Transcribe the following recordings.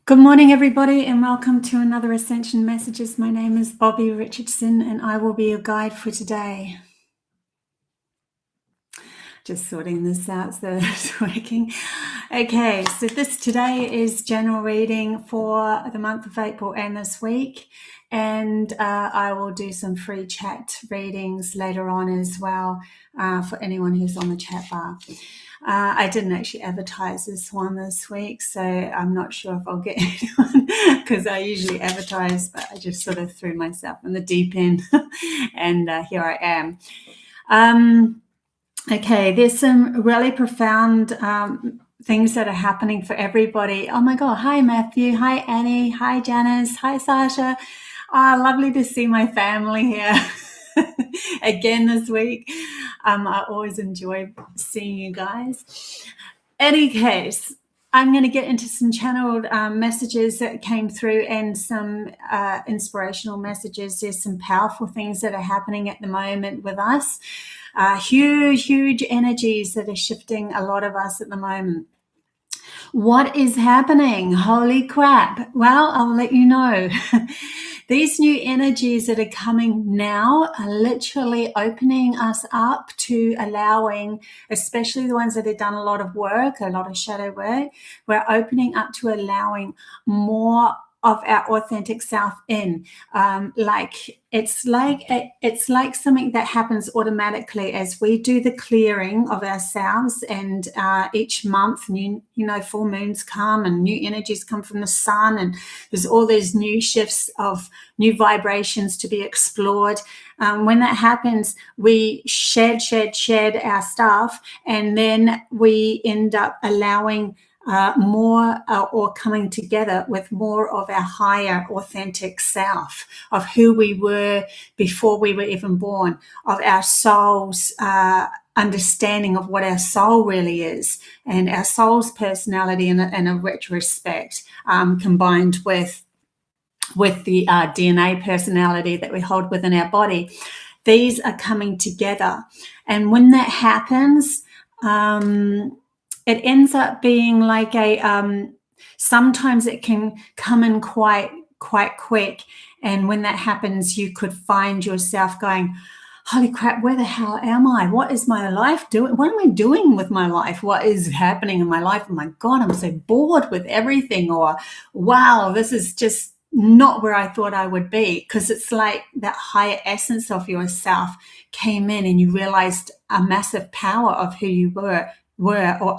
Good morning, everybody, and welcome to another Ascension Messages. My name is Bobbie Richardson, and I will be your guide for today. Just sorting this out so it's working. Okay, so today is general reading for the month of April and this week, and I will do some free chat readings later on as well for anyone who's on the chat bar. I didn't actually advertise this one this week, so I'm not sure if I'll get anyone because I usually advertise, but I just sort of threw myself in the deep end and here I am. Okay, there's some really profound things that are happening for everybody. Oh my God, hi Matthew, hi Annie, hi Janice, hi Sasha. Lovely to see my family here again this week. I always enjoy seeing you guys. Any case, I'm going to get into some channeled messages that came through and some inspirational messages. There's some powerful things that are happening at the moment with us. Huge energies that are shifting a lot of us at the moment. What is happening? Holy crap. Well, I'll let you know. These new energies that are coming now are literally opening us up to allowing, especially the ones that have done a lot of work, a lot of shadow work, we're opening up to allowing more of our authentic self in. It's like something that happens automatically as we do the clearing of ourselves, and each month full moons come and new energies come from the sun, and there's all these new shifts of new vibrations to be explored. When that happens, we shed our stuff, and then we end up allowing more or coming together with more of our higher authentic self, of who we were before we were even born, of our soul's understanding of what our soul really is, and our soul's personality in a rich respect, combined with the DNA personality that we hold within our body. These are coming together, and when that happens, it ends up being like sometimes it can come in quite quick. And when that happens, you could find yourself going, holy crap, where the hell am I? What is my life doing? What am I doing with my life? What is happening in my life? Oh my God, I'm so bored with everything. Or, wow, this is just not where I thought I would be. Because it's like that higher essence of yourself came in, and you realized a massive power of who you were or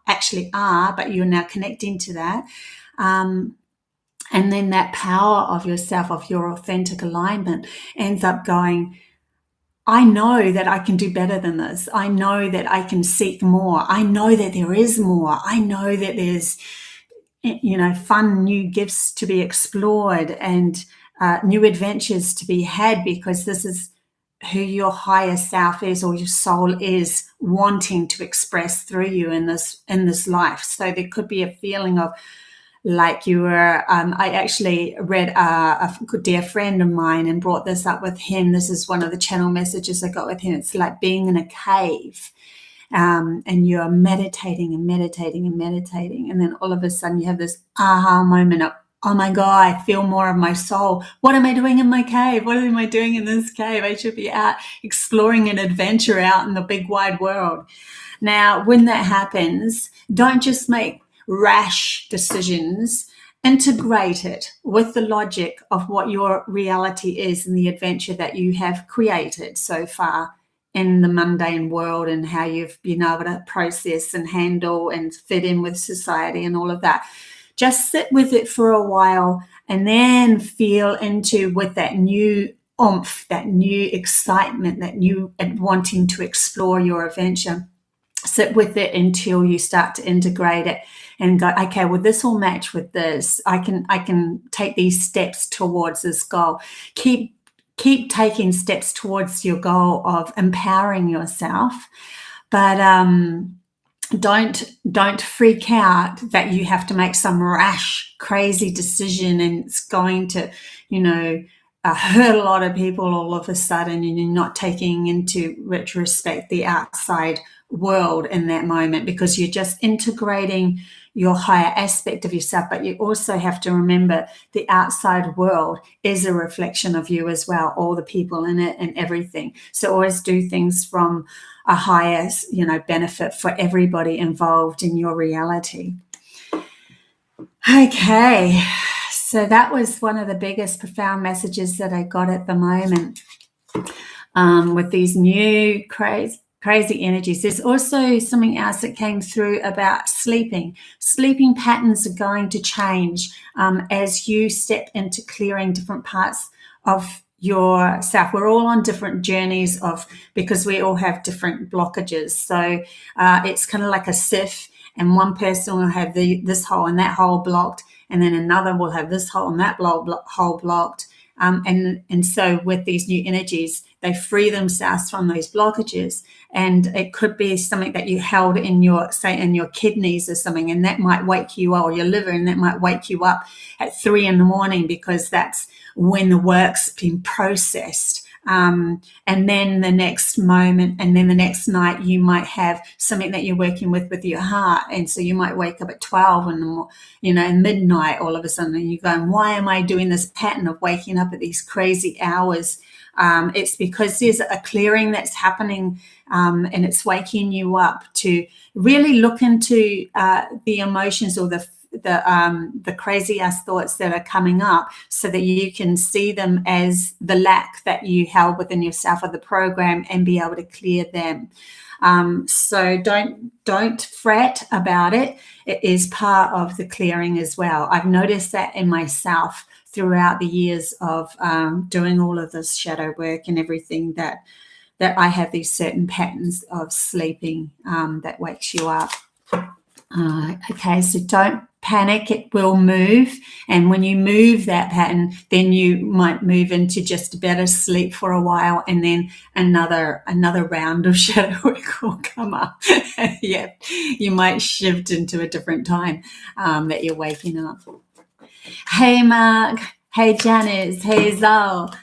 actually are, but you're now connecting to that. And then that power of yourself, of your authentic alignment, ends up going, I know that I can do better than this. I know that I can seek more. I know that there is more. I know that there's, fun new gifts to be explored and new adventures to be had, because this is who your higher self is, or your soul is wanting to express through you in this life. So there could be a feeling of like you were, I actually read a good dear friend of mine and brought this up with him. This is one of the channel messages I got with him. It's like being in a cave, and you're meditating and meditating and meditating. And then all of a sudden you have this aha moment of, oh my God, I feel more of my soul. What am I doing in my cave? What am I doing in this cave? I should be out exploring an adventure out in the big wide world. Now, when that happens, don't just make rash decisions. Integrate it with the logic of what your reality is and the adventure that you have created so far in the mundane world, and how you've been able to process and handle and fit in with society and all of that. Just sit with it for a while, and then feel into with that new oomph, that new excitement, that new wanting to explore your adventure. Sit with it until you start to integrate it and go, okay, well, this will match with this. I can take these steps towards this goal. Keep taking steps towards your goal of empowering yourself, but don't freak out that you have to make some rash, crazy decision, and it's going to, hurt a lot of people all of a sudden, and you're not taking into retrospect the outside world in that moment, because you're just integrating your higher aspect of yourself. But you also have to remember the outside world is a reflection of you as well, all the people in it and everything. So always do things from a higher, benefit for everybody involved in your reality. Okay, so that was one of the biggest profound messages that I got at the moment with these new crazy energies. There's also something else that came through about sleeping. Sleeping patterns are going to change as you step into clearing different parts of yourself. We're all on different journeys because we all have different blockages. So it's kind of like a sieve, and one person will have this hole and that hole blocked, and then another will have this hole and that hole blocked. And so with these new energies, they free themselves from those blockages. And it could be something that you held in your kidneys or something, and that might wake you up, or your liver, and that might wake you up at 3 a.m, because that's when the work's been processed. And then the next moment, and then the next night, you might have something that you're working with your heart. And so you might wake up at 12 and midnight all of a sudden, and you're going, why am I doing this pattern of waking up at these crazy hours? It's because there's a clearing that's happening, and it's waking you up to really look into the emotions or the crazy ass thoughts that are coming up, so that you can see them as the lack that you held within yourself of the program and be able to clear them. So don't fret about it. It is part of the clearing as well. I've noticed that in myself throughout the years of doing all of this shadow work and everything, that I have these certain patterns of sleeping that wakes you up. Okay, so don't panic, it will move. And when you move that pattern, then you might move into just a better sleep for a while, and then another round of shadow work will come up. Yeah, you might shift into a different time that you're waking up. Hey Mark, hey Janice, hey Zal.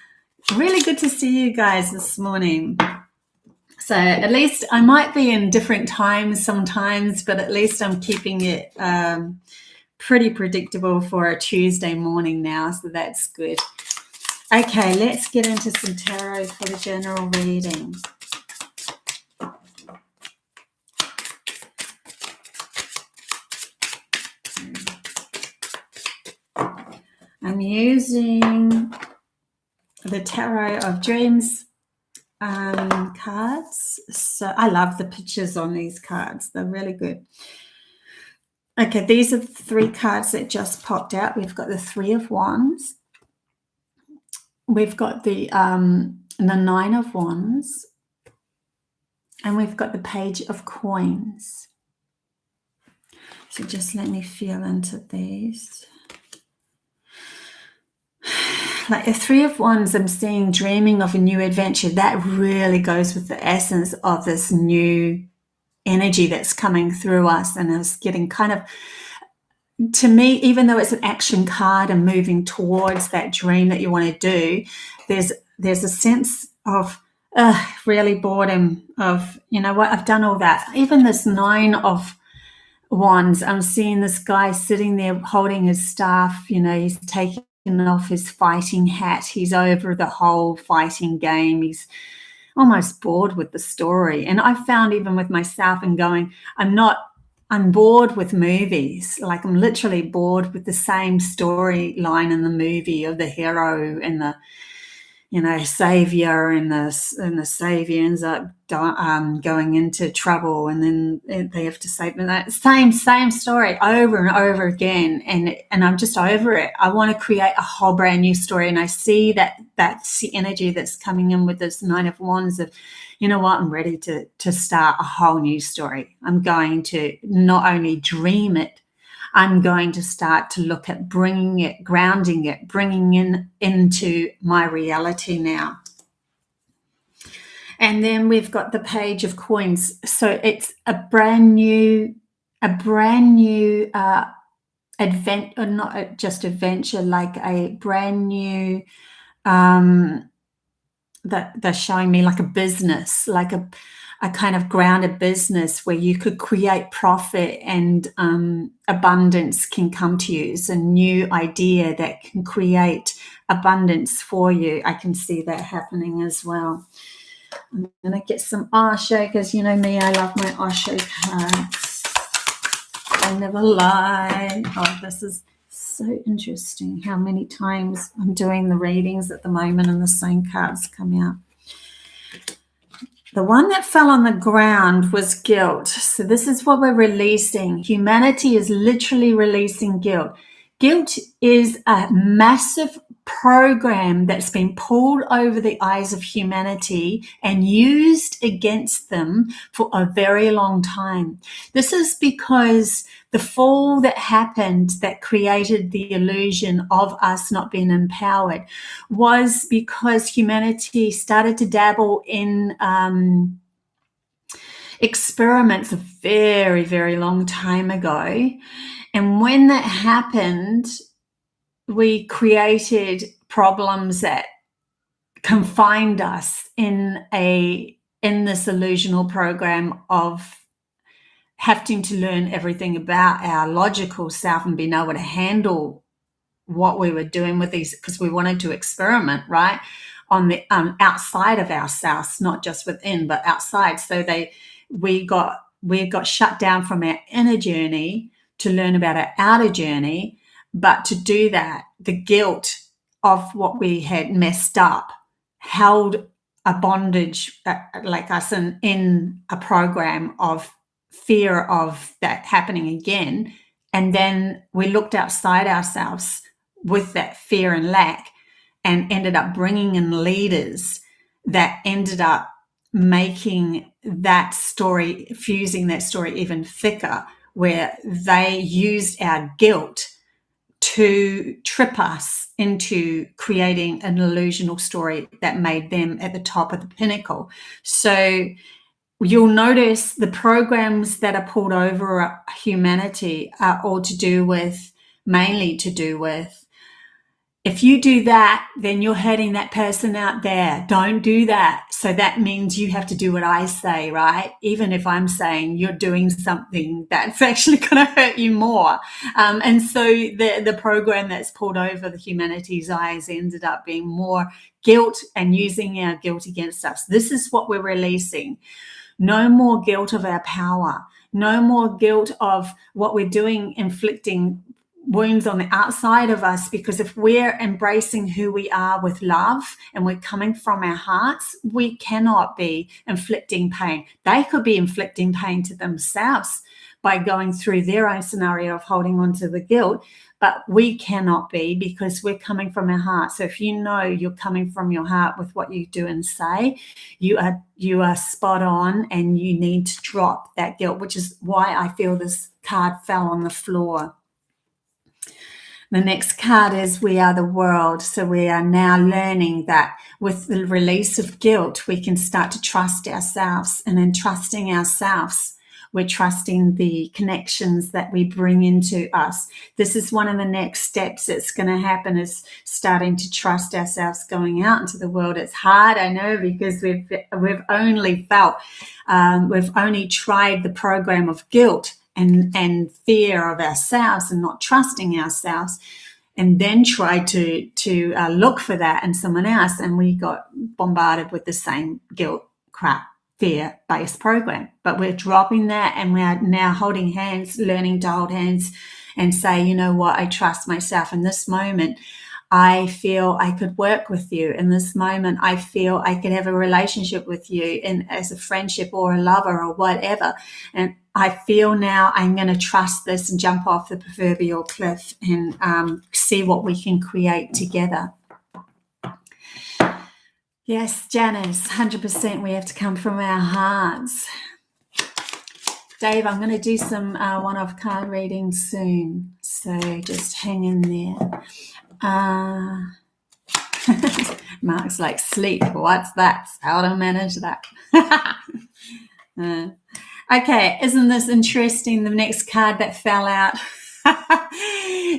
Really good to see you guys this morning. So at least I might be in different times sometimes, but at least I'm keeping it pretty predictable for a Tuesday morning now, so that's good. Okay, let's get into some tarot for the general reading. I'm using the Tarot of Dreams cards. So I love the pictures on these cards. They're really good. Okay, these are the 3 cards that just popped out. We've got the 3 of Wands. We've got the 9 of Wands. And we've got the Page of Coins. So just let me feel into these. Like the 3 of Wands, I'm seeing dreaming of a new adventure. That really goes with the essence of this new energy that's coming through us, and is getting kind of, to me, even though it's an action card and moving towards that dream that you want to do, there's a sense of really boredom of, you know what, I've done all that. Even this 9 of Wands, I'm seeing this guy sitting there holding his staff, he's taking off his fighting hat. He's over the whole fighting game. He's almost bored with the story. And I found, even with myself, and going, I'm bored with movies. Like, I'm literally bored with the same storyline in the movie of the hero and the, savior, and the savior ends up going into trouble, and then they have to save them. That same story over and over again, and I'm just over it. I want to create a whole brand new story, and I see that's the energy that's coming in with this 9 of Wands of, you know what, I'm ready to start a whole new story. I'm going to not only dream it, I'm going to start to look at bringing it, grounding it, bringing into my reality now. And then we've got the Page of Coins. So it's a brand new adventure, or not just adventure, like a brand new that they're showing me like a business, like a kind of grounded business where you could create profit and abundance can come to you. It's a new idea that can create abundance for you. I can see that happening as well. I'm going to get some Osho, because you know me, I love my Osho cards. They never lie. Oh, this is so interesting how many times I'm doing the readings at the moment and the same cards come out. The one that fell on the ground was guilt. So this is what we're releasing. Humanity is literally releasing guilt. Guilt is a massive program that's been pulled over the eyes of humanity and used against them for a very long time. This is because the fall that happened that created the illusion of us not being empowered was because humanity started to dabble in experiments a very, very long time ago. And when that happened, we created problems that confined us in this illusional program of having to learn everything about our logical self and being able to handle what we were doing with these, because we wanted to experiment, right, on the outside of ourselves, not just within, but outside. So we got shut down from our inner journey to learn about our outer journey. But to do that, the guilt of what we had messed up held a bondage like us in a program of fear of that happening again. And then we looked outside ourselves with that fear and lack and ended up bringing in leaders that ended up making that story, fusing that story even thicker, where they used our guilt to trip us into creating an illusional story that made them at the top of the pinnacle. So you'll notice the programs that are pulled over humanity are all mainly to do with, if you do that, then you're hurting that person out there. Don't do that. So that means you have to do what I say, right? Even if I'm saying you're doing something that's actually going to hurt you more. And so the program that's pulled over the humanity's eyes ended up being more guilt and using our guilt against us. This is what we're releasing. No more guilt of our power. No more guilt of what we're doing, inflicting wounds on the outside of us, because if we're embracing who we are with love and we're coming from our hearts, we cannot be inflicting pain. They could be inflicting pain to themselves by going through their own scenario of holding on to the guilt, but we cannot be, because we're coming from our heart. So if you know you're coming from your heart with what you do and say, you are spot on, and you need to drop that guilt, which is why I feel this card fell on the floor. The next card is We Are the World. So we are now learning that with the release of guilt, we can start to trust ourselves. And in trusting ourselves, we're trusting the connections that we bring into us. This is one of the next steps that's going to happen, is starting to trust ourselves going out into the world. It's hard, I know, because we've only tried the program of guilt and fear of ourselves and not trusting ourselves, and then try to look for that in someone else, and we got bombarded with the same guilt, crap, fear-based program. But we're dropping that, and we're now holding hands, learning to hold hands and say, you know what, I trust myself. In this moment, I feel I could work with you. In this moment, I feel I could have a relationship with you as a friendship or a lover or whatever. And I feel now I'm going to trust this and jump off the proverbial cliff and see what we can create together. Yes, Janice, 100%. We have to come from our hearts. Dave, I'm going to do some one-off card readings soon, so just hang in there. Mark's like, sleep, what's that? How to manage that? Okay, isn't this interesting? The next card that fell out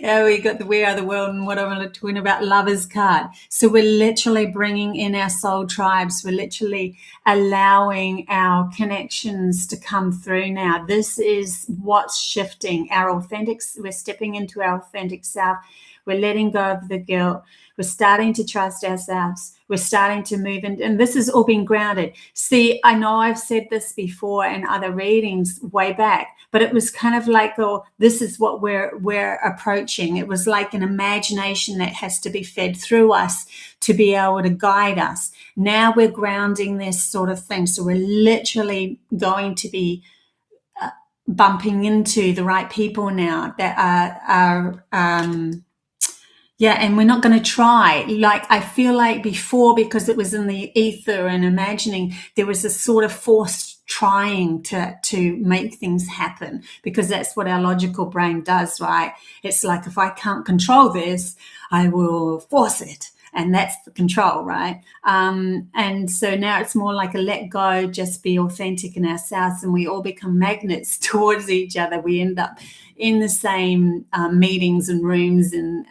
Yeah, we got the We Are the World and what I'm talking about, Lovers card. So we're literally bringing in our soul tribes. We're literally allowing our connections to come through now. This is what's shifting. We're stepping into our authentic self. We're letting go of the guilt. We're starting to trust ourselves. We're starting to move in, and this has all been grounded. See, I know I've said this before in other readings way back, but it was kind of like, oh, this is what we're approaching. It was like an imagination that has to be fed through us to be able to guide us. Now we're grounding this sort of thing. So we're literally going to be bumping into the right people now that are yeah, and we're not going to try. Like, I feel like before, because it was in the ether and imagining, there was a sort of forced trying to make things happen, because that's what our logical brain does, right? It's like, if I can't control this, I will force it. And that's the control, right? And so now it's more like a let go, just be authentic in ourselves, and we all become magnets towards each other. We end up in the same meetings and rooms, and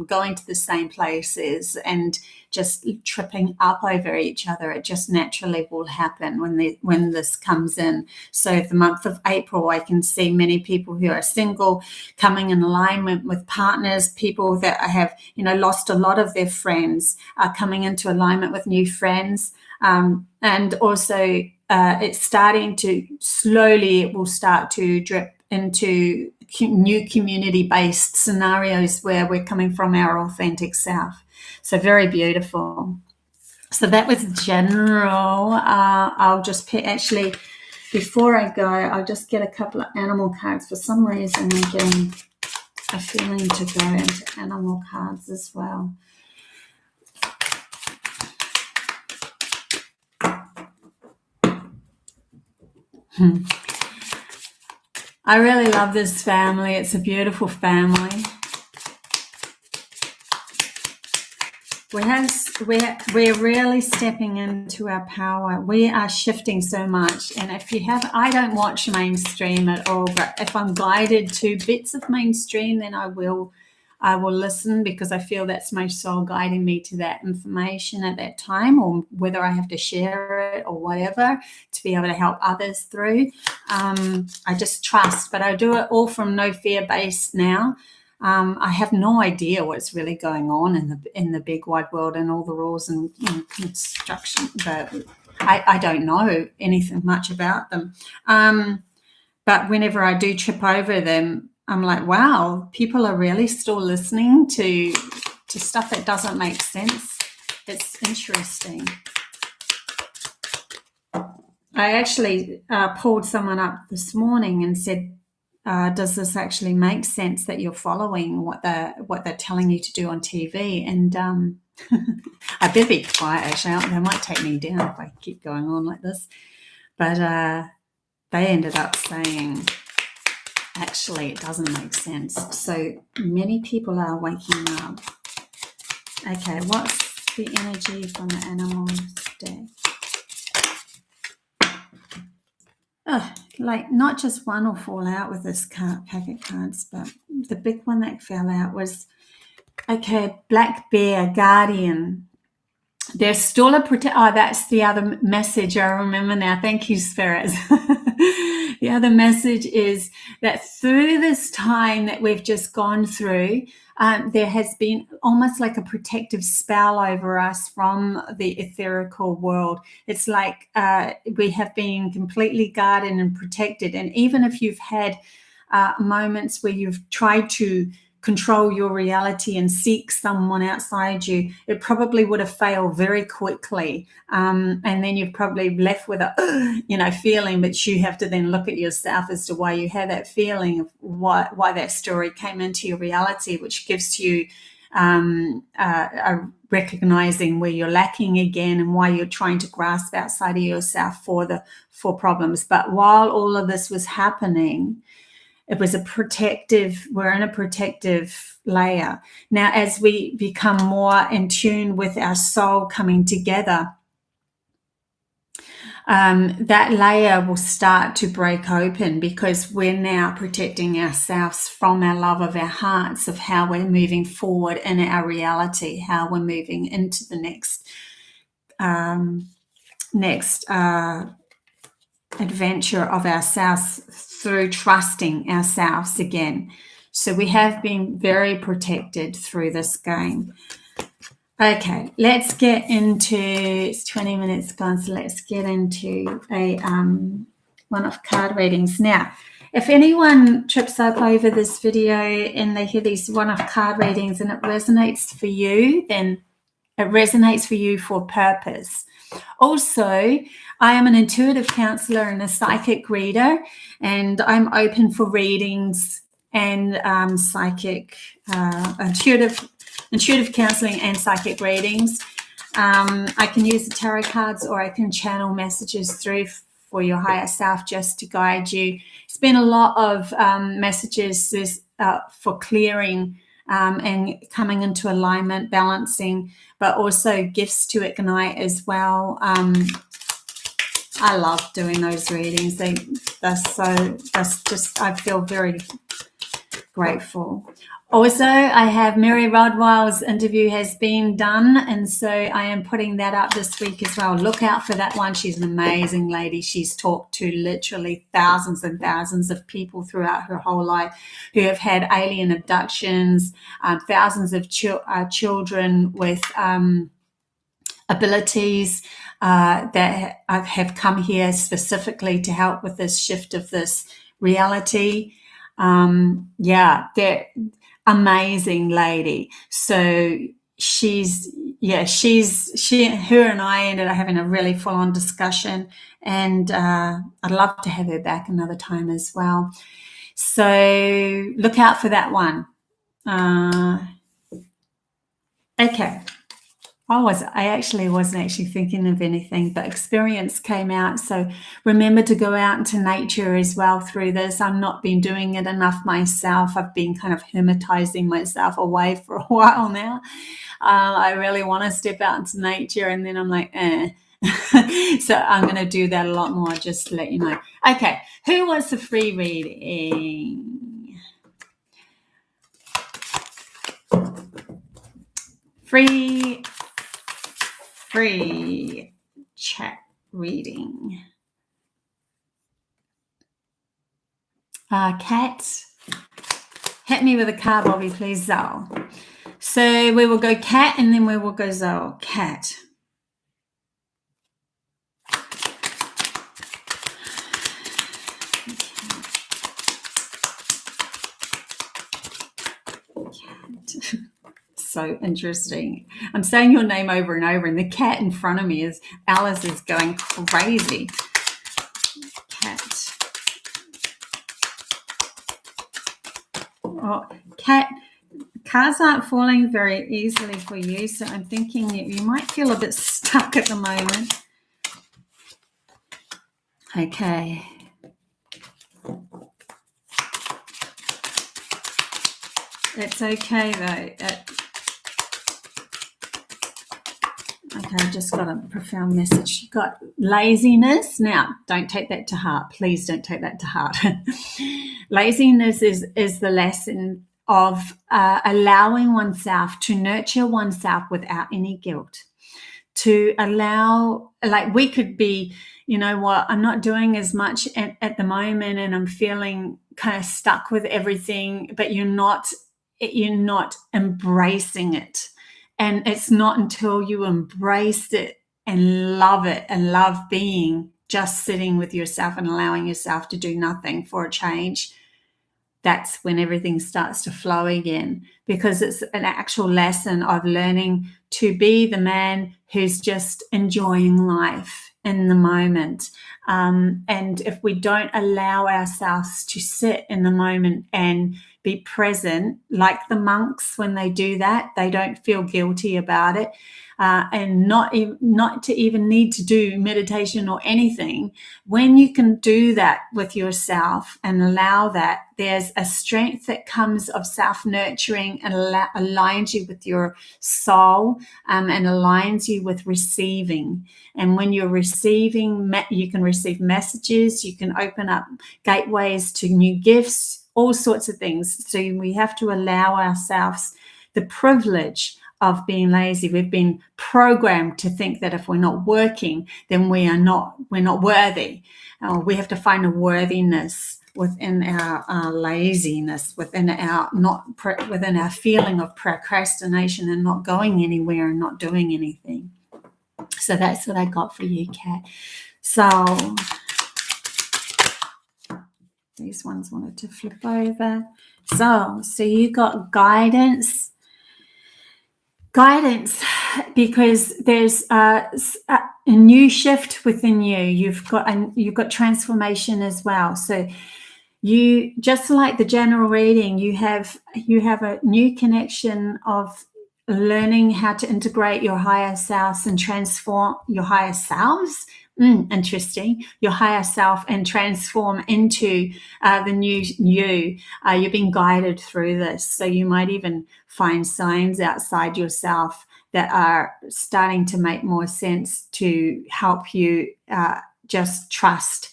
going to the same places, and just tripping up over each other. It just naturally will happen when this comes in. So the month of April, I can see many people who are single coming in alignment with partners. People that have, lost a lot of their friends are coming into alignment with new friends. And also it's starting to slowly, it will start to drip into new community-based scenarios where we're coming from our authentic self. So very beautiful. So that was general. I'll just pick, actually, before I go, I'll just get a couple of animal cards. For some reason, I'm getting a feeling to go into animal cards as well. I really love this family. It's a beautiful family. We're really stepping into our power. We are shifting so much. And if you have, I don't watch mainstream at all, but if I'm guided to bits of mainstream, then I will listen, because I feel that's my soul guiding me to that information at that time, or whether I have to share it or whatever to be able to help others through. I just trust, but I do it all from no fear base now. I have no idea what's really going on in the big wide world and all the rules and construction, but I don't know anything much about them. But whenever I do trip over them, I'm like, wow, people are really still listening to stuff that doesn't make sense. It's interesting. I actually pulled someone up this morning and said, does this actually make sense that you're following what they're telling you to do on TV? And I better be quiet, actually. They might take me down if I keep going on like this. But they ended up saying, actually, it doesn't make sense. So many people are waking up. Okay, what's the energy from the animals deck? Oh, like not just one will fall out with this packet cards, but the big one that fell out was, okay, black bear, guardian. There's still a that's the other message. I remember now. Thank you, spirits. The other message is that through this time that we've just gone through, there has been almost like a protective spell over us from the etherical world. It's like we have been completely guarded and protected. And even if you've had moments where you've tried to control your reality and seek someone outside you, it probably would have failed very quickly. And then you're probably left with a, feeling, but you have to then look at yourself as to why you had that feeling of why that story came into your reality, which gives you recognizing where you're lacking again and why you're trying to grasp outside of yourself for problems. But while all of this was happening, it was we're in a protective layer. Now, as we become more in tune with our soul coming together, that layer will start to break open, because we're now protecting ourselves from our love of our hearts, of how we're moving forward in our reality, how we're moving into the next adventure of ourselves through trusting ourselves again. So we have been very protected through this game. Okay, let's get into, it's 20 minutes gone, so let's get into a one-off card readings. Now, if anyone trips up over this video and they hear these one-off card readings and it resonates for you, then it resonates for you for purpose. Also, I am an intuitive counselor and a psychic reader, and I'm open for readings and psychic, intuitive counseling and psychic readings. I can use the tarot cards, or I can channel messages through for your higher self just to guide you. It's been a lot of messages for clearing and coming into alignment, balancing, but also gifts to ignite as well. I love doing those readings. I feel very grateful. Also, I have Mary Rodwell's interview has been done, and so I am putting that up this week as well. Look out for that one. She's an amazing lady. She's talked to literally thousands and thousands of people throughout her whole life who have had alien abductions, thousands of children with abilities that have come here specifically to help with this shift of this reality. They're amazing lady. So her and I ended up having a really full-on discussion, and I'd love to have her back another time as well. So look out for that one. Okay. I actually wasn't thinking of anything, but experience came out. So remember to go out into nature as well through this. I've not been doing it enough myself. I've been kind of hermetizing myself away for a while now. I really want to step out into nature, and then I'm like, So I'm going to do that a lot more, just to let you know. Okay, who wants a free reading? Free chat reading. Cat, hit me with a card, Bobby, please, Zoe. So we will go cat, and then we will go Zoe. Cat. Cat. So interesting. I'm saying your name over and over, and the cat in front of me is Alice is going crazy. Cat. Oh, cat. Cards aren't falling very easily for you, so I'm thinking you might feel a bit stuck at the moment. Okay. It's okay though. Okay, I just got a profound message. You got laziness. Now, don't take that to heart. Please don't take that to heart. Laziness is the lesson of allowing oneself to nurture oneself without any guilt. To allow, like, we could be, you know what, I'm not doing as much at the moment, and I'm feeling kind of stuck with everything, but you're not embracing it. And it's not until you embrace it and love being just sitting with yourself and allowing yourself to do nothing for a change, that's when everything starts to flow again, because it's an actual lesson of learning to be the man who's just enjoying life in the moment. And if we don't allow ourselves to sit in the moment and be present, like the monks. When they do that, they don't feel guilty about it, and not to even need to do meditation or anything. When you can do that with yourself and allow that, there's a strength that comes of self-nurturing and aligns you with your soul, and aligns you with receiving. And when you're receiving, you can receive messages, you can open up gateways to new gifts, all sorts of things. So we have to allow ourselves the privilege of being lazy. We've been programmed to think that if we're not working, then we're not worthy. We have to find a worthiness within our laziness, within our feeling of procrastination and not going anywhere and not doing anything. So that's what I got for you, Kat. So these ones wanted to flip over. So you got guidance, because there's a new shift within you. You've got transformation as well. So you, just like the general reading, you have a new connection of learning how to integrate your higher selves and transform your higher selves. Interesting. Your higher self and transform into the new you. You're being guided through this. So you might even find signs outside yourself that are starting to make more sense to help you just trust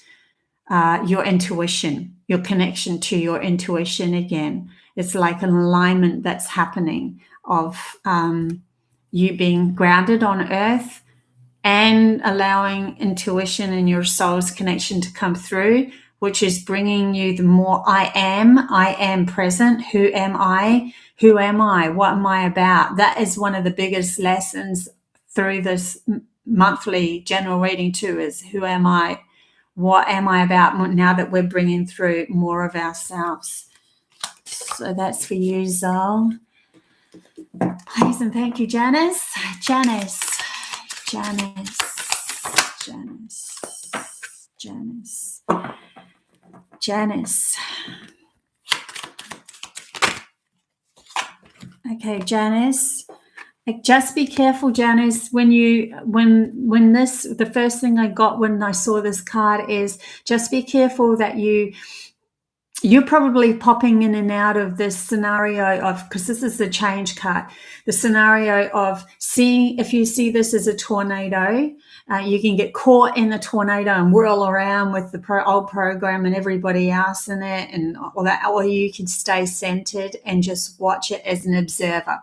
your intuition, your connection to your intuition again. It's like an alignment that's happening of you being grounded on earth and allowing intuition and your soul's connection to come through, which is bringing you the more I am present. Who am I? Who am I? What am I about? That is one of the biggest lessons through this monthly general reading too, is who am I? What am I about, now that we're bringing through more of ourselves? So that's for you, Zal. Please and thank you, Janice. Janice. Okay, Janice. Just be careful, Janice, when this, the first thing I got when I saw this card is just be careful that you're probably popping in and out of this scenario of, because this is the change card, the scenario of seeing, if you see this as a tornado, you can get caught in the tornado and whirl around with the old program and everybody else in it and all that, or you can stay centered and just watch it as an observer.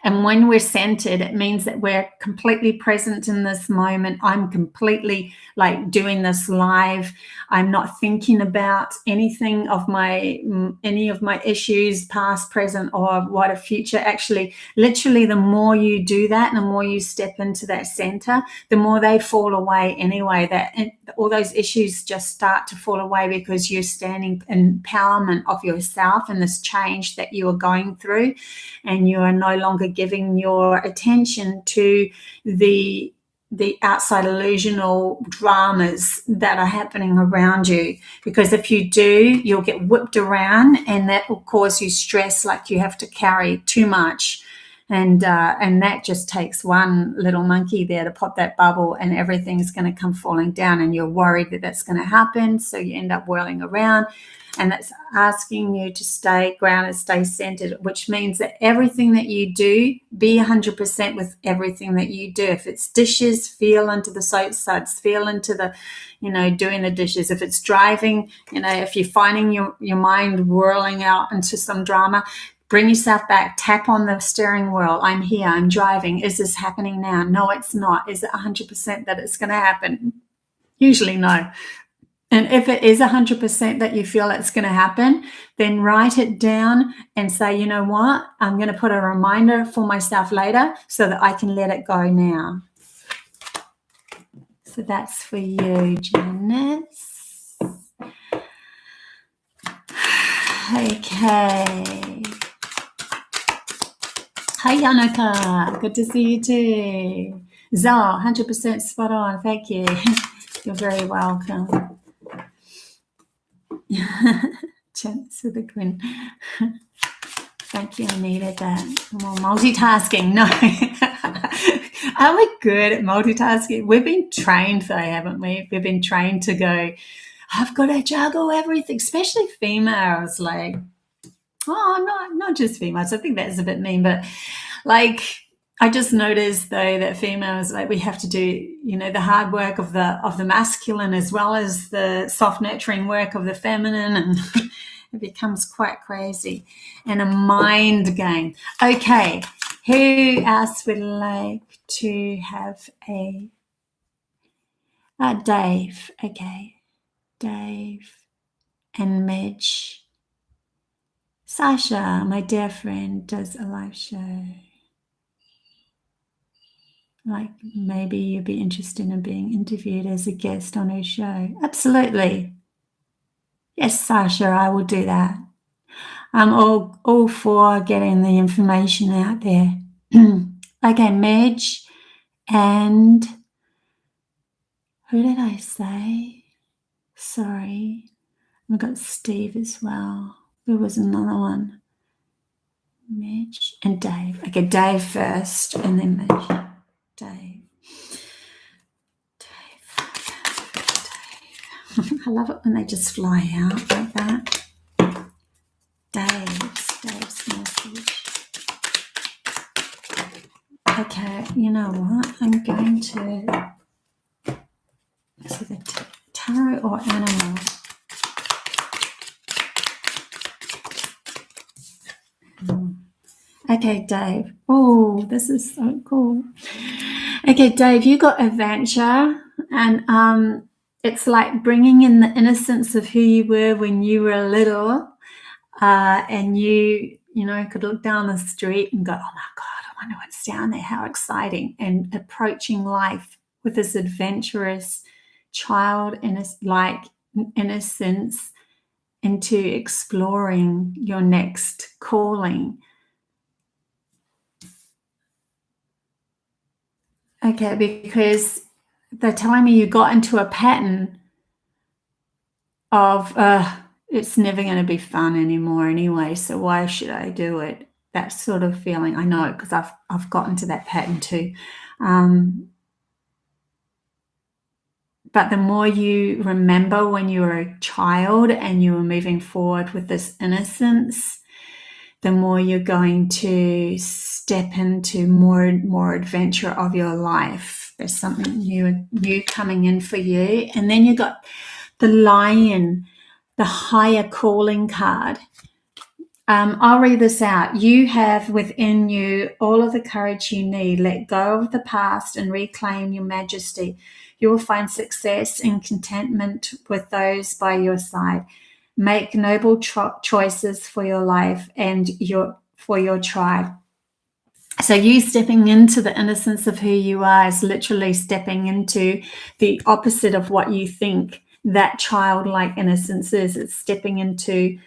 And when we're centered, it means that we're completely present in this moment. I'm completely like doing this live. I'm not thinking about any of my issues, past, present, or what a future. Actually, literally, the more you do that, and the more you step into that center, the more they fall away anyway. All those issues just start to fall away because you're standing in empowerment of yourself and this change that you are going through, and you are no longer giving your attention to the outside illusional dramas that are happening around you. Because if you do, you'll get whipped around, and that will cause you stress, like you have to carry too much. And that just takes one little monkey there to pop that bubble, and everything's going to come falling down, and you're worried that that's going to happen. So you end up whirling around, and that's asking you to stay grounded, stay centered, which means that everything that you do, be 100% with everything that you do. If it's dishes, feel into the soap suds, feel into the, doing the dishes. If it's driving, if you're finding your mind whirling out into some drama, bring yourself back, tap on the steering wheel. I'm here, I'm driving. Is this happening now? No, it's not. Is it 100% that it's going to happen? Usually no. And if it is 100% that you feel it's going to happen, then write it down and say, you know what? I'm going to put a reminder for myself later so that I can let it go now. So that's for you, Janice. Okay. Hi, Yannicka. Good to see you too. Zal, 100% spot on. Thank you. You're very welcome. Chance with the grin. Thank you, I needed that. More multitasking. No. Are we good at multitasking? We've been trained though, haven't we? We've been trained to go, I've got to juggle everything, especially females. Like, not just females. I think that's a bit mean, but like, I just noticed though that females, like, we have to do, the hard work of the masculine as well as the soft nurturing work of the feminine, and it becomes quite crazy and a mind game. Okay, who else would like to have a Dave? Okay, Dave and Midge. Sasha, my dear friend, does a live show. Like, maybe you'd be interested in being interviewed as a guest on her show. Absolutely. Yes, Sasha, I will do that. I'm all for getting the information out there. Okay, Midge and who did I say? Sorry. I've got Steve as well. There was another one. Midge and Dave. Okay, Dave first and then Midge. Dave. I love it when they just fly out like that. Dave's message. Okay, you know what? I'm going to see the tarot or animal. Okay, Dave. Oh, this is so cool. Okay, Dave, you got adventure, and it's like bringing in the innocence of who you were when you were little, and you could look down the street and go, oh my God, I wonder what's down there, how exciting, and approaching life with this adventurous child innocence into exploring your next calling. Okay, because they're telling me you got into a pattern of it's never going to be fun anymore anyway, so why should I do it? That sort of feeling. I know, because I've gotten to that pattern too. But the more you remember when you were a child and you were moving forward with this innocence, the more you're going to step into more and more adventure of your life. There's something new coming in for you. And then you got the Lion, the higher calling card. I'll read this out. You have within you all of the courage you need. Let go of the past and reclaim your majesty. You will find success and contentment with those by your side. Make noble choices for your life and for your tribe. So you stepping into the innocence of who you are is literally stepping into the opposite of what you think that childlike innocence is. It's stepping into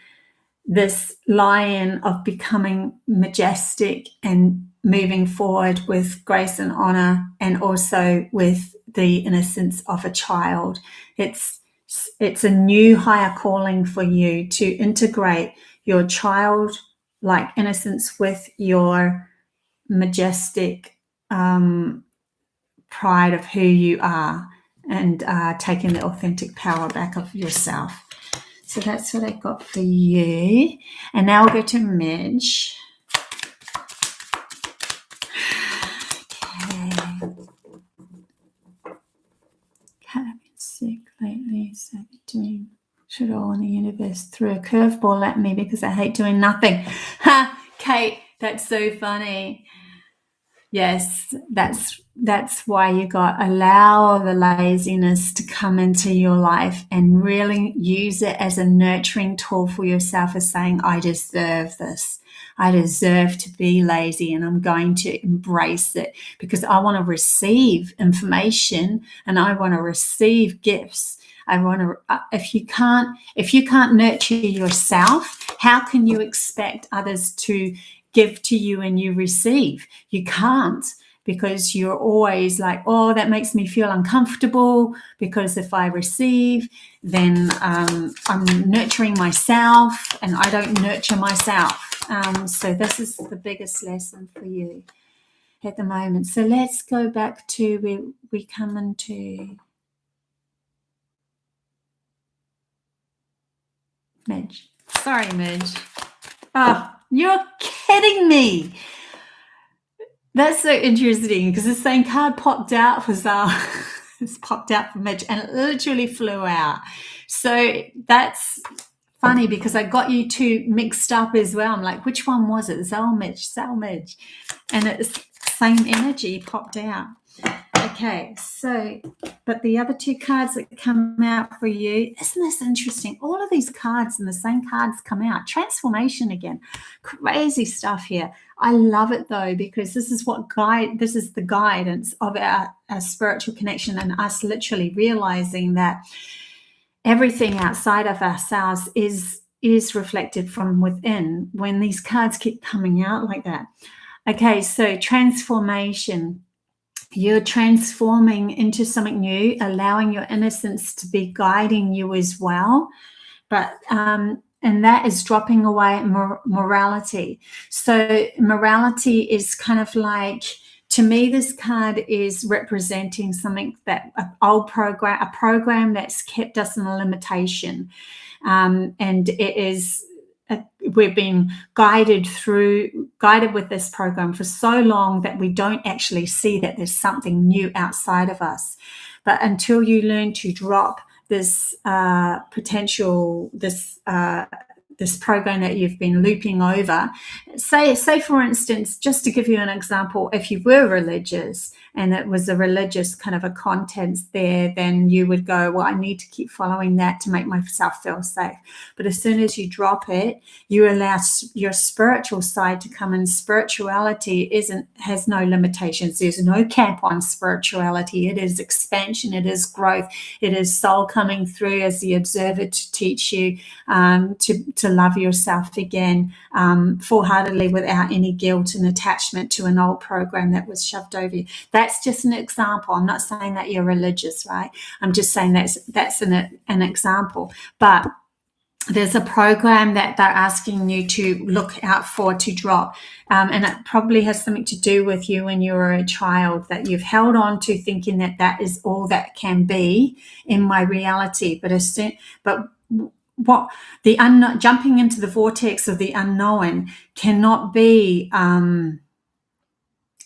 this lion of becoming majestic and moving forward with grace and honor, and also with the innocence of a child. It's a new higher calling for you to integrate your childlike innocence with your majestic pride of who you are, and taking the authentic power back of yourself. So that's what I got for you. And now we'll go to Midge. Okay. I've been sick lately, so I've been doing shit all in the universe threw a curveball at me because I hate doing nothing. Ha, Kate, that's so funny. Yes, that's why you got allow the laziness to come into your life and really use it as a nurturing tool for yourself, as saying, I deserve this. I deserve to be lazy, and I'm going to embrace it because I want to receive information and I want to receive gifts. I want to. If you can't nurture yourself, how can you expect others to give to you and you receive? You can't. because you're always like, oh, that makes me feel uncomfortable, because if I receive, then I'm nurturing myself and I don't nurture myself. So this is the biggest lesson for you at the moment. So let's go back to where we come into Midge. Sorry, Midge. Oh, you're kidding me. That's so interesting, because the same card popped out for it's popped out for Midge, and it literally flew out. So that's funny, because I got you two mixed up as well. I'm like, which one was it? Zal Midge, and it's same energy popped out. Okay, so, but the other two cards that come out for you, isn't this interesting? All of these cards and the same cards come out. Transformation again. Crazy stuff here. I love it though, because this is the guidance of our spiritual connection, and us literally realizing that everything outside of ourselves is reflected from within when these cards keep coming out like that. Okay, so transformation. You're transforming into something new, allowing your innocence to be guiding you as well. But and that is dropping away morality. So morality is kind of like, to me, this card is representing something that a program that's kept us in a limitation, and it is. We've been guided with this program for so long that we don't actually see that there's something new outside of us. But until you learn to drop this potential, this program that you've been looping over, say for instance, just to give you an example, if you were religious and it was a religious kind of a content there, then you would go, well, I need to keep following that to make myself feel safe. But as soon as you drop it, you allow your spiritual side to come in. Spirituality has no limitations. There's no cap on spirituality. It is expansion. It is growth. It is soul coming through as the observer to teach you to love yourself again, full-heartedly, without any guilt and attachment to an old program that was shoved over you. That's just an example. I'm not saying that you're religious, right? I'm just saying that's an example. But there's a program that they're asking you to look out for, to drop. And it probably has something to do with you when you were a child, that you've held on to thinking that is all that can be in my reality. But what the unknown, jumping into the vortex of the unknown, cannot be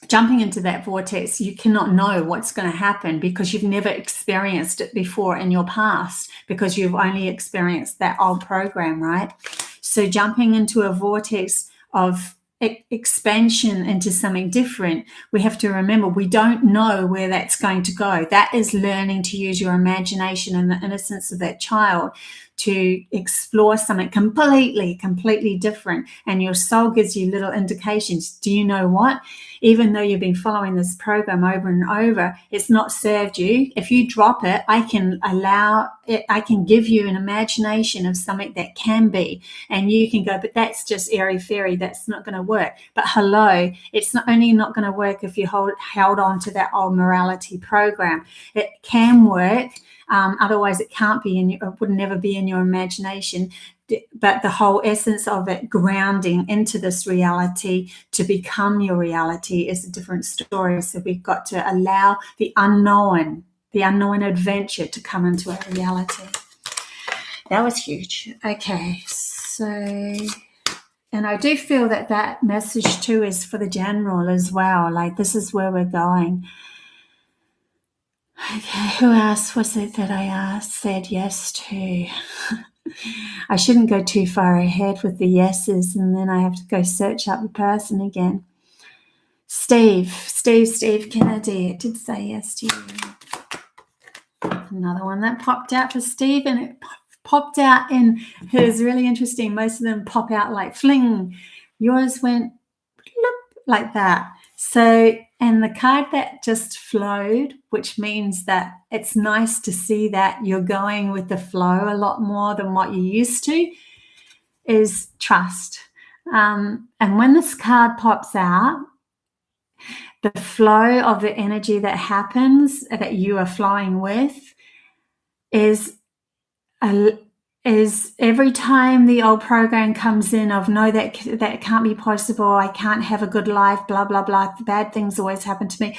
jumping into that vortex. You cannot know what's going to happen, because you've never experienced it before in your past, because you've only experienced that old program, right? So jumping into a vortex of expansion into something different, we have to remember we don't know where that's going to go. That is learning to use your imagination and the innocence of that child to explore something completely different. And your soul gives you little indications. Do you know what? Even though you've been following this program over and over, it's not served you. If you drop it, I can give you an imagination of something that can be. And you can go, but that's just airy-fairy. That's not going to work. But hello, it's not only not going to work if you held on to that old morality program. It can work. Otherwise, it can't be it would never be in your imagination. But the whole essence of it, grounding into this reality to become your reality, is a different story. So we've got to allow the unknown adventure to come into our reality. That was huge. Okay, so, and I do feel that message too is for the general as well. Like, this is where we're going. Okay, who else was it that I said yes to? I shouldn't go too far ahead with the yeses, and then I have to go search up the person again. Steve Kennedy. It did say yes to you. Another one that popped out for Steve, and it popped out in, it was really interesting. Most of them pop out like fling. Yours went like that. So, and the card that just flowed, which means that it's nice to see that you're going with the flow a lot more than what you used to, is trust. And when this card pops out, the flow of the energy that happens, that you are flowing with, is every time the old program comes in of no, that can't be possible, I can't have a good life, blah blah blah, bad things always happen to me.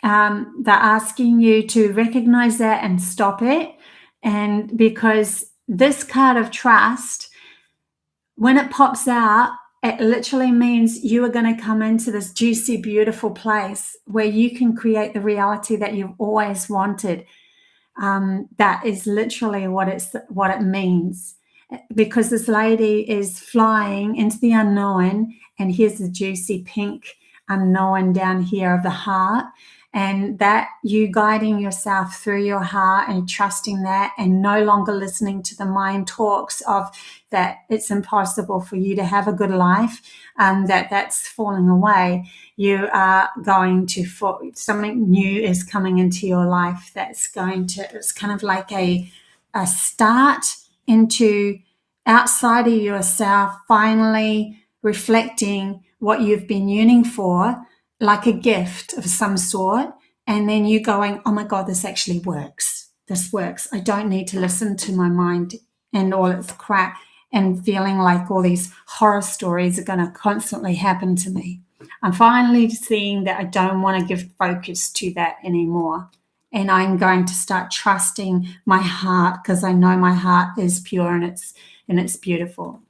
They're asking you to recognize that and stop it. And because this card of trust, when it pops out, it literally means you are going to come into this juicy, beautiful place where you can create the reality that you've always wanted. That is literally what it means, because this lady is flying into the unknown, and here's the juicy pink unknown down here of the heart, and that you guiding yourself through your heart and trusting that, and no longer listening to the mind talks of that it's impossible for you to have a good life, that's falling away. You are going to something new is coming into your life that's going to, it's kind of like a start into outside of yourself, finally reflecting what you've been yearning for, like a gift of some sort, and then you going, oh my God, this actually works. This works. I don't need to listen to my mind and all its crap and feeling like all these horror stories are going to constantly happen to me. I'm finally seeing that I don't want to give focus to that anymore. And I'm going to start trusting my heart, because I know my heart is pure and it's beautiful.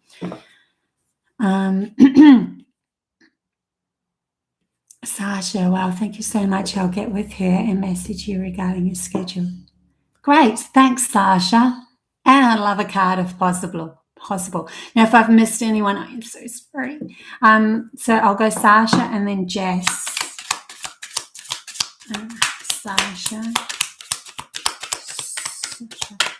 Sasha, well, thank you so much. I'll get with her and message you regarding your schedule. Great. Thanks, Sasha. And I love a card if possible. Now, if I've missed anyone, I'm so sorry. So I'll go Sasha and then Jess. Sasha.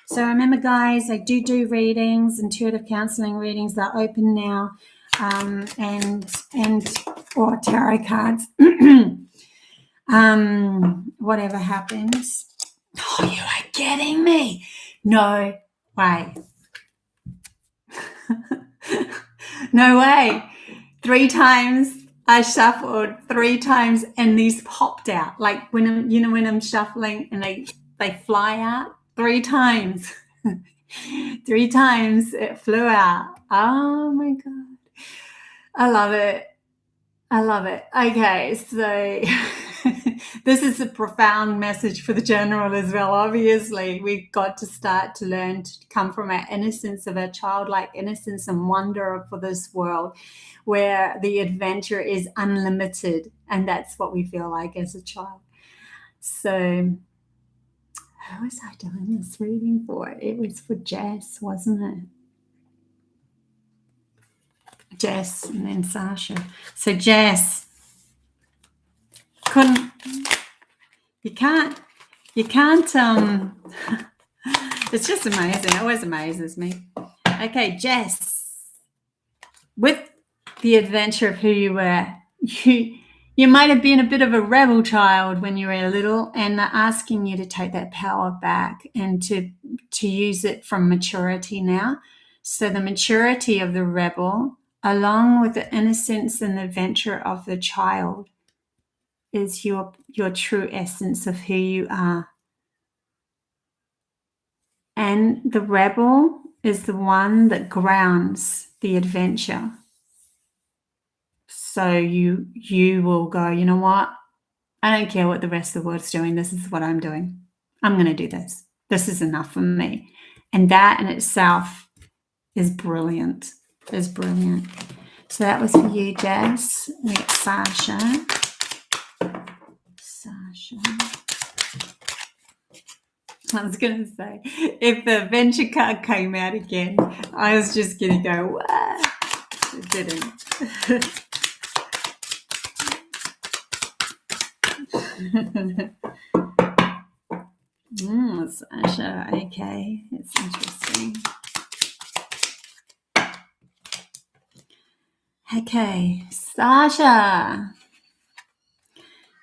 So remember, guys, I do readings, intuitive counseling readings. They're open now, or tarot cards. Whatever happens. Oh, you are getting me. No way. No way. 3 times I shuffled, 3 times, and these popped out. Like when I'm shuffling and they fly out 3 times. 3 times it flew out. Oh my God. I love it. Okay, so this is a profound message for the general as well. Obviously, we've got to start to learn to come from our innocence, of our childlike innocence and wonder for this world where the adventure is unlimited. And that's what we feel like as a child. So who was I doing this reading for? It was for Jess, wasn't it? Jess and then Sasha. So Jess, you can't it's just amazing. It always amazes me. Okay, Jess, with the adventure of who you were, you might have been a bit of a rebel child when you were little, and they're asking you to take that power back and to use it from maturity now. So the maturity of the rebel, along with the innocence and adventure of the child, is your true essence of who you are. And the rebel is the one that grounds the adventure. So you will go, you know what? I don't care what the rest of the world's doing. This is what I'm doing. I'm going to do this. This is enough for me. And that in itself is brilliant. Is brilliant. So that was for you, Jess. We got Sasha. I was going to say, if the adventure card came out again, I was just going to go, what? It didn't. Sasha, okay. It's interesting. Okay, Sasha.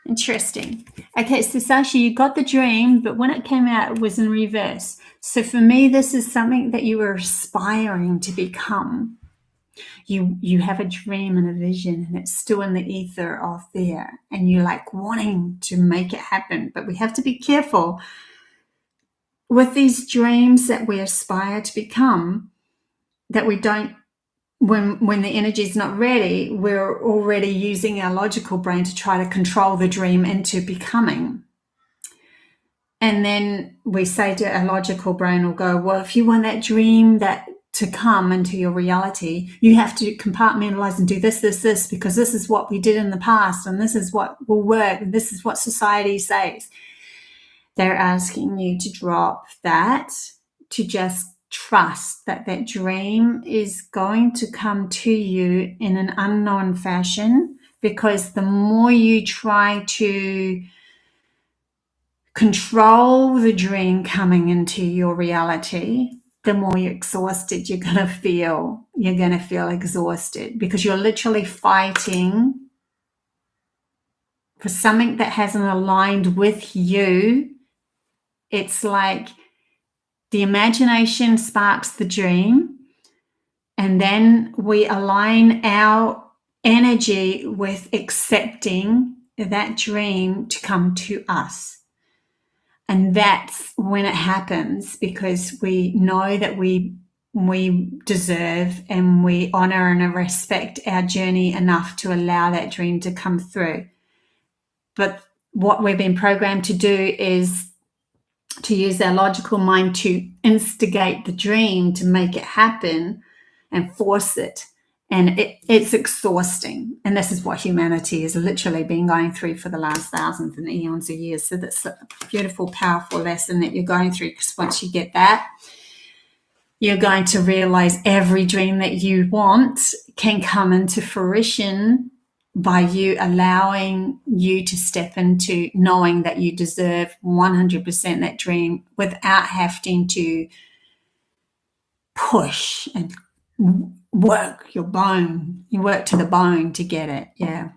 Interesting. Okay, so Sasha, you got the dream, but when it came out, it was in reverse. So for me, this is something that you were aspiring to become. You have a dream and a vision, and it's still in the ether of there, and you're like wanting to make it happen. But we have to be careful with these dreams that we aspire to become, that we don't, when the energy is not ready, we're already using our logical brain to try to control the dream into becoming. And then we say to our logical brain, will go, well, if you want that dream that to come into your reality, you have to compartmentalize and do this, because this is what we did in the past, and this is what will work, and this is what society says. They're asking you to drop that, to just trust that that dream is going to come to you in an unknown fashion, because the more you try to control the dream coming into your reality, the more you're exhausted you're going to feel. You're going to feel exhausted because you're literally fighting for something that hasn't aligned with you. It's like the imagination sparks the dream, and then we align our energy with accepting that dream to come to us. And that's when it happens, because we know that we deserve and we honor and respect our journey enough to allow that dream to come through. But what we've been programmed to do is to use our logical mind to instigate the dream, to make it happen and force it. And it's exhausting. And this is what humanity has literally been going through for the last thousands and eons of years. So that's a beautiful, powerful lesson that you're going through, because once you get that, you're going to realize every dream that you want can come into fruition by you allowing you to step into knowing that you deserve 100% that dream without having to push and work your bone. You work to the bone to get it. Yeah.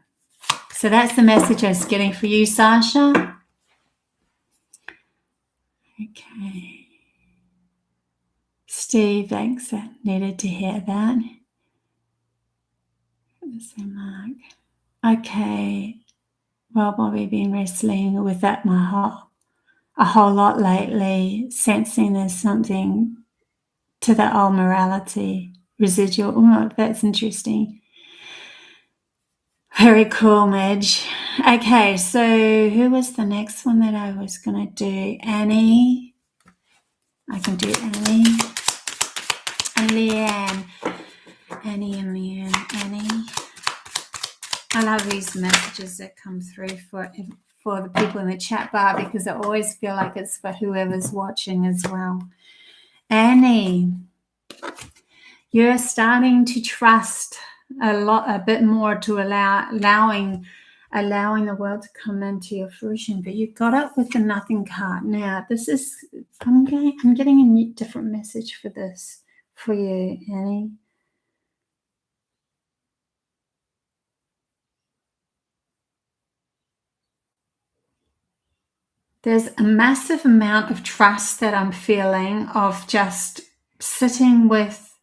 So that's the message I was getting for you, Sasha. Okay. Steve, thanks. I needed to hear that. So Mark. Okay. Well, Bobbie, been wrestling with that a whole lot lately, sensing there's something to that old morality residual. Oh, that's interesting. Very cool, Midge. Okay, so who was the next one that I was going to do? Annie. I can do Annie. And Leanne. Annie and Leanne. Annie. I love these messages that come through for the people in the chat bar, because I always feel like it's for whoever's watching as well. Annie, you're starting to trust a bit more to allowing the world to come into your fruition, but you got up with the Nothing card. Now, this is I'm getting a different message for this for you, Annie. There's a massive amount of trust that I'm feeling, of just sitting with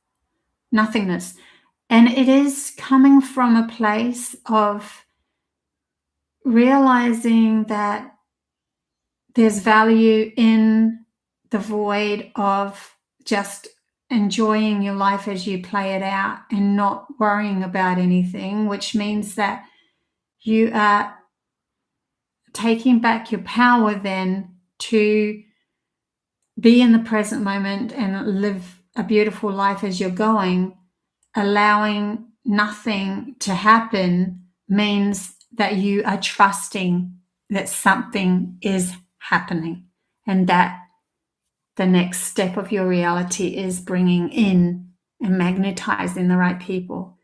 nothingness. And it is coming from a place of realizing that there's value in the void of just enjoying your life as you play it out and not worrying about anything, which means that you are taking back your power then to be in the present moment and live a beautiful life as you're going. Allowing nothing to happen means that you are trusting that something is happening, and that the next step of your reality is bringing in and magnetizing the right people.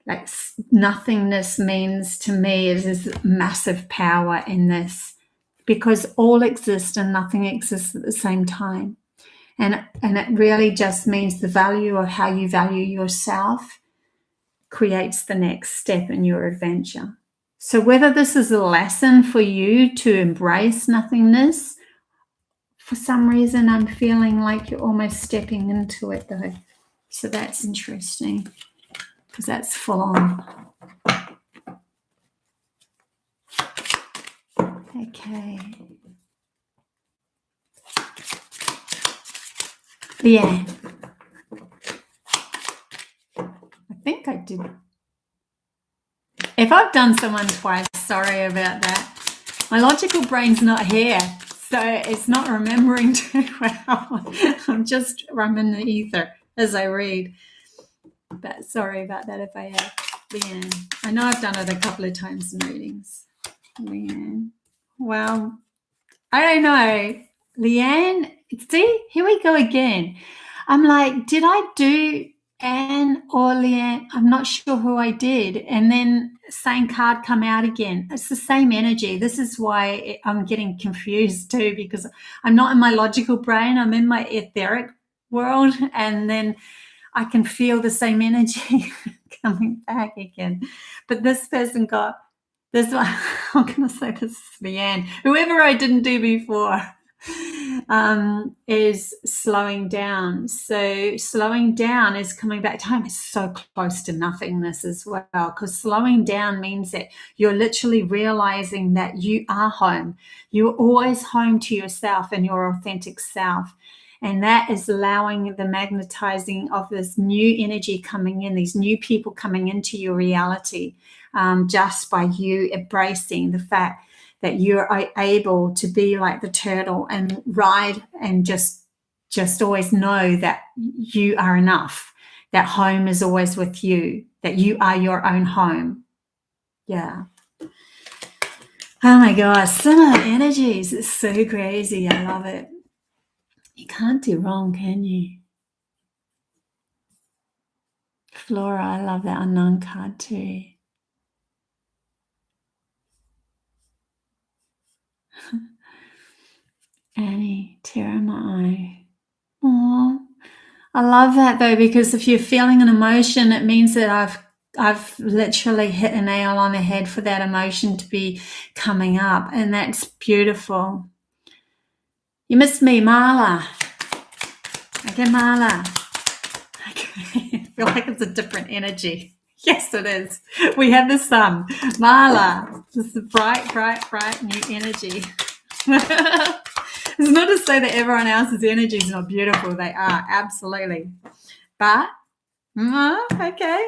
Like, nothingness means to me is this massive power in this, because all exists and nothing exists at the same time. And it really just means the value of how you value yourself creates the next step in your adventure. So whether this is a lesson for you to embrace nothingness, for some reason I'm feeling like you're almost stepping into it though. So that's interesting because that's full on. Okay. Yeah. I think I did. If I've done someone twice, sorry about that. My logical brain's not here, so it's not remembering too well. I'm in the ether as I read. But sorry about that if I have. Leanne. I know I've done it a couple of times in readings. Leanne. Well, I don't know. Leanne, see, here we go again. I'm like, did I do Anne or Leanne? I'm not sure who I did. And then same card come out again. It's the same energy. This is why I'm getting confused too, because I'm not in my logical brain. I'm in my etheric world. And then I can feel the same energy coming back again. But this person got this one. I'm going to say this is Leanne. Whoever I didn't do before is slowing down. So slowing down is coming back to home. It's so close to nothingness as well, because slowing down means that you're literally realizing that you are home. You're always home to yourself and your authentic self. And that is allowing the magnetizing of this new energy coming in, these new people coming into your reality, just by you embracing the fact that you're able to be like the turtle and ride and just always know that you are enough, that home is always with you, that you are your own home. Yeah. Oh my gosh, similar energies. It's so crazy. I love it. You can't do wrong, can you? Flora, I love that unknown card too. Annie, tear in my eye. Aww. I love that though, because if you're feeling an emotion, it means that I've literally hit a nail on the head for that emotion to be coming up, and that's beautiful. You missed me, Marla. Okay, Marla. Okay. I feel like it's a different energy. Yes, it is. We have the sun. Marla. This is bright, bright, bright new energy. It's not to say that everyone else's energy is not beautiful. They are, absolutely. But, okay.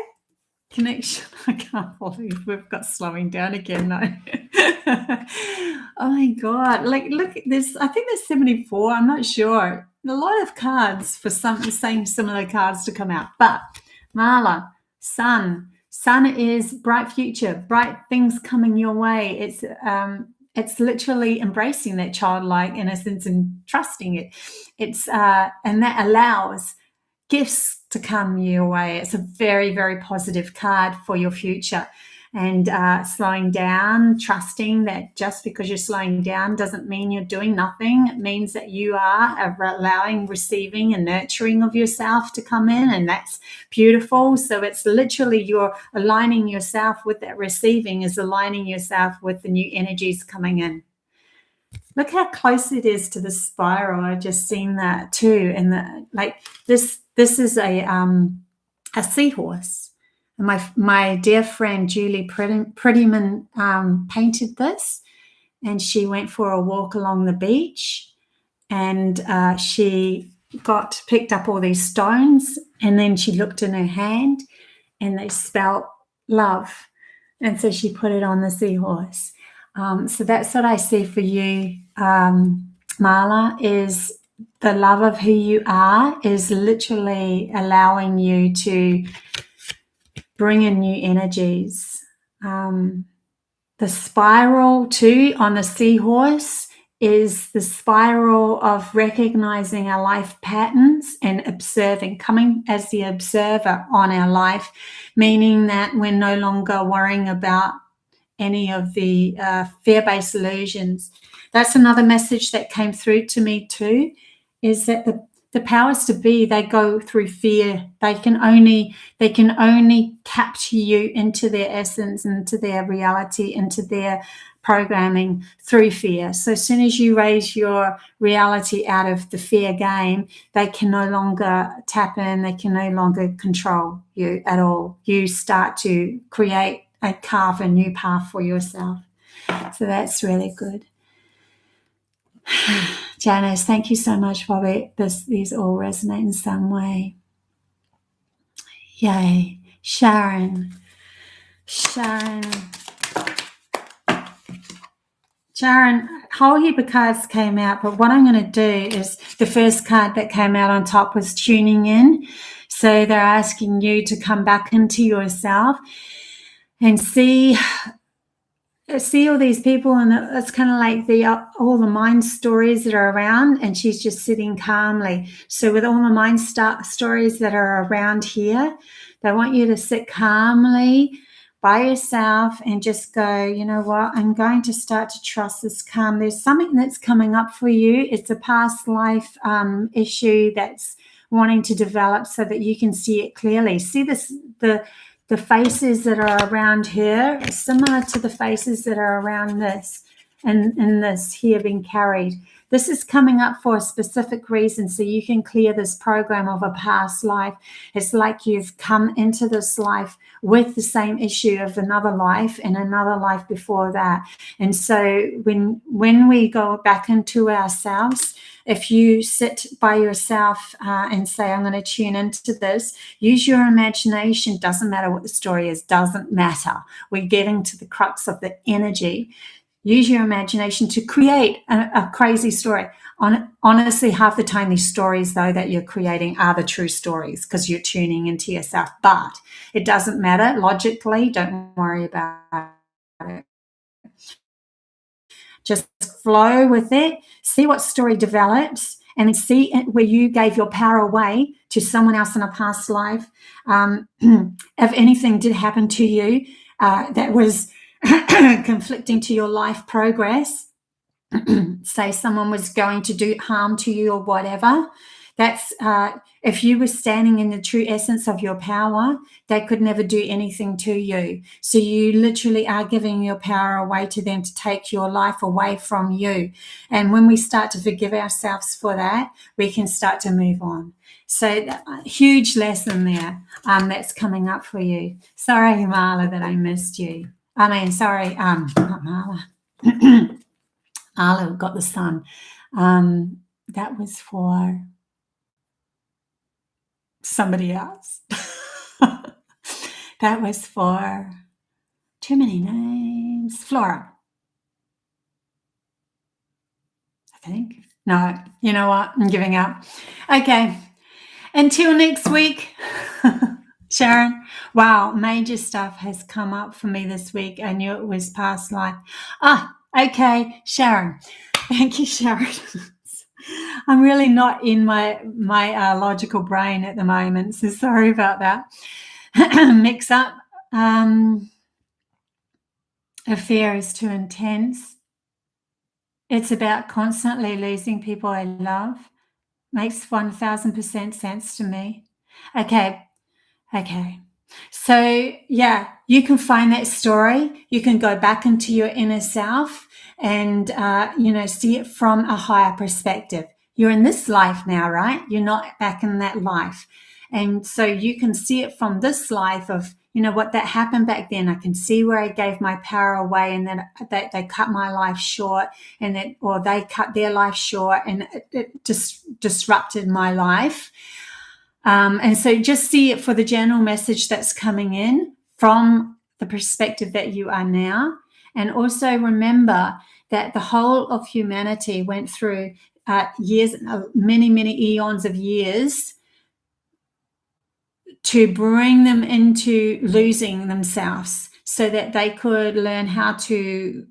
Connection. I can't believe we've got slowing down again, though. Oh, my God. Like, look, I think there's 74. I'm not sure. A lot of cards for the same similar cards to come out. But, Marla, sun. Sun is bright future, bright things coming your way. It's literally embracing that childlike innocence and trusting it. And that allows gifts to come your way. It's a very, very positive card for your future. And slowing down, trusting that just because you're slowing down doesn't mean you're doing nothing. It means that you are allowing, receiving and nurturing of yourself to come in, and that's beautiful. So it's literally you're aligning yourself with that receiving is aligning yourself with the new energies coming in. Look how close it is to the spiral. I just seen that too. And this is a seahorse. My dear friend Julie Prettyman painted this, and she went for a walk along the beach, and she picked up all these stones, and then she looked in her hand, and they spelled love, and so she put it on the seahorse. So that's what I see for you, Marla, is the love of who you are is literally allowing you to bring in new energies. The spiral too on the seahorse is the spiral of recognizing our life patterns and observing, coming as the observer on our life, meaning that we're no longer worrying about any of the fear-based illusions. That's another message that came through to me too, is that the powers to be, they go through fear. They can only capture you into their essence, into their reality, into their programming through fear. So as soon as you raise your reality out of the fear game, they can no longer tap in, they can no longer control you at all. You start to create and carve a new path for yourself. So that's really good. Janice, thank you so much, Bobby. These all resonate in some way. Yay. Sharon, whole heap of cards came out, but what I'm going to do is the first card that came out on top was tuning in. So they're asking you to come back into yourself and see all these people, and it's kind of like all the mind stories that are around, and she's just sitting calmly. So with all the mind stories that are around here, they want you to sit calmly by yourself and just go, you know what, I'm going to start to trust this calm. There's something that's coming up for you. It's a past life issue that's wanting to develop so that you can see it clearly. See this, the faces that are around here are similar to the faces that are around this and this here being carried. This is coming up for a specific reason, so you can clear this program of a past life. It's like you've come into this life with the same issue of another life and another life before that. And so when we go back into ourselves, if you sit by yourself and say, I'm going to tune into this, use your imagination. Doesn't matter what the story is, doesn't matter. We're getting to the crux of the energy. Use your imagination to create a crazy story. Honestly, half the time these stories, though, that you're creating are the true stories because you're tuning into yourself. But it doesn't matter. Logically, don't worry about it. Just flow with it. See what story develops, and then see it where you gave your power away to someone else in a past life. If anything did happen to you that was conflicting to your life progress, say someone was going to do harm to you or whatever, that's if you were standing in the true essence of your power, they could never do anything to you. So you literally are giving your power away to them to take your life away from you. And when we start to forgive ourselves for that, we can start to move on. So huge lesson there that's coming up for you. Sorry, Marla, that I missed you. Sorry, not Marla. Marla got the sun. That was for somebody else. That was for too many names. Flora, I think. No, you know what? I'm giving up. Okay. Until next week. Sharon, wow, major stuff has come up for me this week. I knew it was past life. Okay, Sharon. Thank you, Sharon. I'm really not in my logical brain at the moment, so sorry about that. Mix up. A fear is too intense. It's about constantly losing people I love. Makes 1000% sense to me. Okay. So, yeah, you can find that story. You can go back into your inner self and, see it from a higher perspective. You're in this life now, right? You're not back in that life. And so you can see it from this life of, what that happened back then. I can see where I gave my power away and then they cut my life short or they cut their life short and it just disrupted my life. And so just see it for the general message that's coming in from the perspective that you are now. And also remember that the whole of humanity went through years, many, many eons of years to bring them into losing themselves so that they could learn how to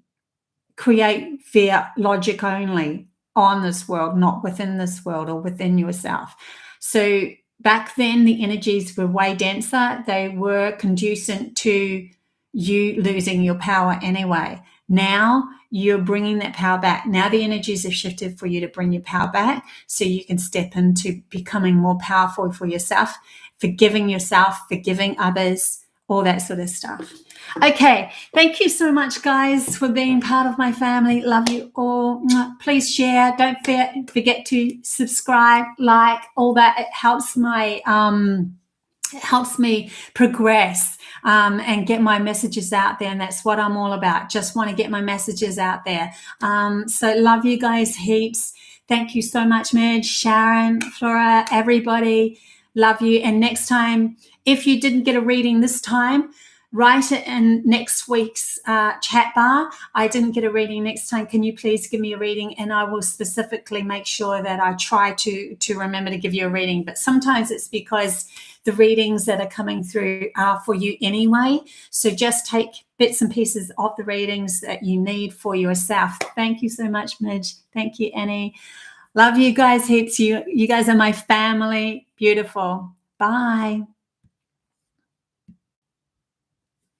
create via logic only on this world, not within this world or within yourself. So back then, the energies were way denser. They were conducive to you losing your power anyway. Now you're bringing that power back. Now the energies have shifted for you to bring your power back so you can step into becoming more powerful for yourself, forgiving others, all that sort of stuff. Okay, thank you so much, guys, for being part of my family. Love you all. Please share. Don't forget to subscribe, like, all that. It helps my it helps me progress and get my messages out there, and that's what I'm all about. Just want to get my messages out there. So love you guys heaps. Thank you so much, Midge, Sharon, Flora, everybody. Love you. And next time, if you didn't get a reading this time, write it in next week's chat bar. I didn't get a reading next time. Can you please give me a reading? And I will specifically make sure that I try to remember to give you a reading. But sometimes it's because the readings that are coming through are for you anyway. So just take bits and pieces of the readings that you need for yourself. Thank you so much, Midge. Thank you, Annie. Love you guys heaps. You guys are my family. Beautiful. Bye.